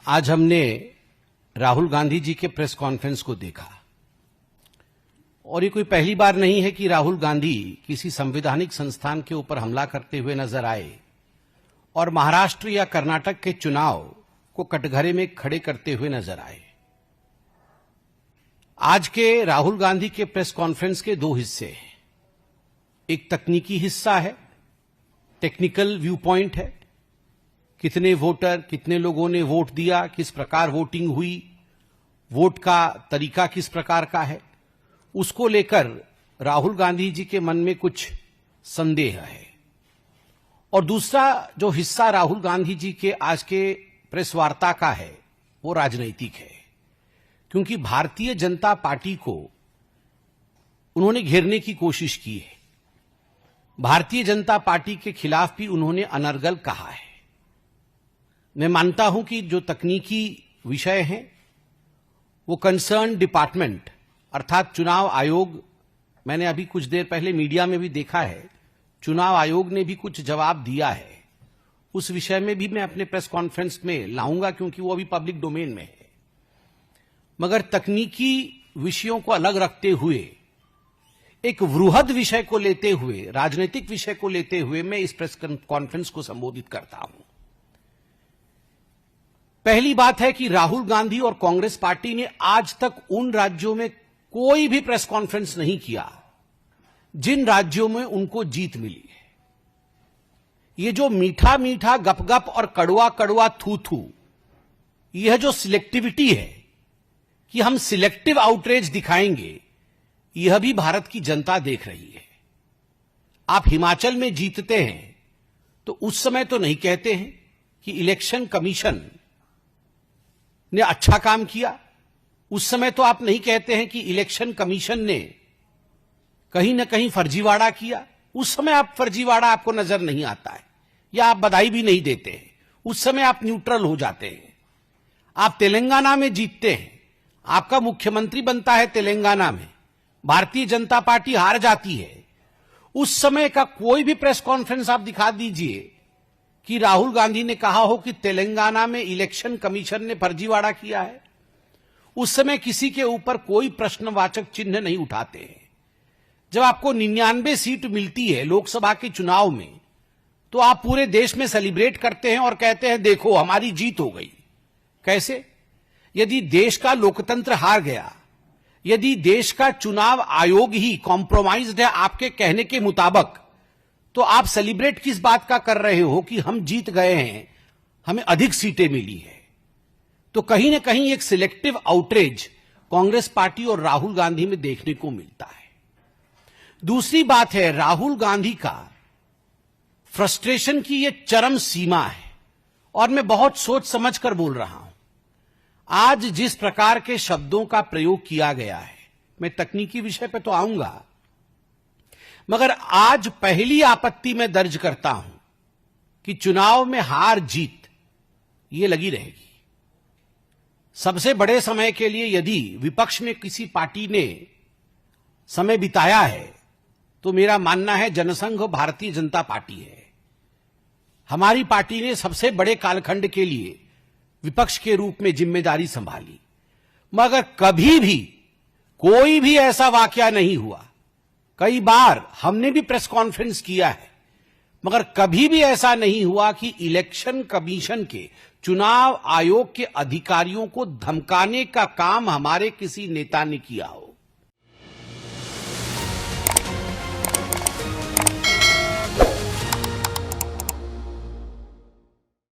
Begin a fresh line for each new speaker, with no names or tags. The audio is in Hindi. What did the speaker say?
आज हमने राहुल गांधी जी के प्रेस कॉन्फ्रेंस को देखा और ये कोई पहली बार नहीं है कि राहुल गांधी किसी संवैधानिक संस्थान के ऊपर हमला करते हुए नजर आए और महाराष्ट्र या कर्नाटक के चुनाव को कटघरे में खड़े करते हुए नजर आए। आज के राहुल गांधी के प्रेस कॉन्फ्रेंस के दो हिस्से हैं। एक तकनीकी हिस्सा है, टेक्निकल व्यू पॉइंट है, कितने वोटर, कितने लोगों ने वोट दिया, किस प्रकार वोटिंग हुई, वोट का तरीका किस प्रकार का है, उसको लेकर राहुल गांधी जी के मन में कुछ संदेह है। और दूसरा जो हिस्सा राहुल गांधी जी के आज के प्रेस वार्ता का है वो राजनीतिक है, क्योंकि भारतीय जनता पार्टी को उन्होंने घेरने की कोशिश की है। भारतीय जनता पार्टी के खिलाफ भी उन्होंने अनर्गल कहा है। मैं मानता हूं कि जो तकनीकी विषय हैं वो कंसर्न डिपार्टमेंट अर्थात चुनाव आयोग, मैंने अभी कुछ देर पहले मीडिया में भी देखा है, चुनाव आयोग ने भी कुछ जवाब दिया है। उस विषय में भी मैं अपने प्रेस कॉन्फ्रेंस में लाऊंगा क्योंकि वो अभी पब्लिक डोमेन में है। मगर तकनीकी विषयों को अलग रखते हुए एक वृहद विषय को लेते हुए, राजनीतिक विषय को लेते हुए मैं इस प्रेस कॉन्फ्रेंस को संबोधित करता हूं। पहली बात है कि राहुल गांधी और कांग्रेस पार्टी ने आज तक उन राज्यों में कोई भी प्रेस कॉन्फ्रेंस नहीं किया जिन राज्यों में उनको जीत मिली है। ये जो मीठा मीठा गपगप और कड़वा कड़वा थू थू, यह जो सिलेक्टिविटी है कि हम सिलेक्टिव आउटरीच दिखाएंगे, यह भी भारत की जनता देख रही है। आप हिमाचल में जीतते हैं तो उस समय तो नहीं कहते हैं कि इलेक्शन कमीशन ने अच्छा काम किया, उस समय तो आप नहीं कहते हैं कि इलेक्शन कमीशन ने कहीं ना कहीं फर्जीवाड़ा किया। उस समय आप फर्जीवाड़ा आपको नजर नहीं आता है या आप बधाई भी नहीं देते हैं, उस समय आप न्यूट्रल हो जाते हैं। आप तेलंगाना में जीतते हैं, आपका मुख्यमंत्री बनता है तेलंगाना में, भारतीय जनता पार्टी हार जाती है, उस समय का कोई भी प्रेस कॉन्फ्रेंस आप दिखा दीजिए कि राहुल गांधी ने कहा हो कि तेलंगाना में इलेक्शन कमीशन ने फर्जीवाड़ा किया है। उस समय किसी के ऊपर कोई प्रश्नवाचक चिन्ह नहीं उठाते हैं। जब आपको 99 सीट मिलती है लोकसभा के चुनाव में, तो आप पूरे देश में सेलिब्रेट करते हैं और कहते हैं देखो हमारी जीत हो गई। कैसे? यदि देश का लोकतंत्र हार गया, यदि देश का चुनाव आयोग ही कॉम्प्रोमाइज्ड है आपके कहने के मुताबिक, तो आप सेलिब्रेट किस बात का कर रहे हो कि हम जीत गए हैं, हमें अधिक सीटें मिली है। तो कहीं ना कहीं एक सिलेक्टिव आउटरीच कांग्रेस पार्टी और राहुल गांधी में देखने को मिलता है। दूसरी बात है, राहुल गांधी का फ्रस्ट्रेशन की यह चरम सीमा है और मैं बहुत सोच समझ कर बोल रहा हूं। आज जिस प्रकार के शब्दों का प्रयोग किया गया है, मैं तकनीकी विषय पर तो आऊंगा, मगर आज पहली आपत्ति में दर्ज करता हूं कि चुनाव में हार जीत ये लगी रहेगी। सबसे बड़े समय के लिए यदि विपक्ष में किसी पार्टी ने समय बिताया है तो मेरा मानना है जनसंघ भारतीय जनता पार्टी है। हमारी पार्टी ने सबसे बड़े कालखंड के लिए विपक्ष के रूप में जिम्मेदारी संभाली, मगर कभी भी कोई भी ऐसा वाकया नहीं हुआ। कई बार हमने भी प्रेस कॉन्फ्रेंस किया है, मगर कभी भी ऐसा नहीं हुआ कि इलेक्शन कमीशन के, चुनाव आयोग के अधिकारियों को धमकाने का काम हमारे किसी नेता ने किया हो।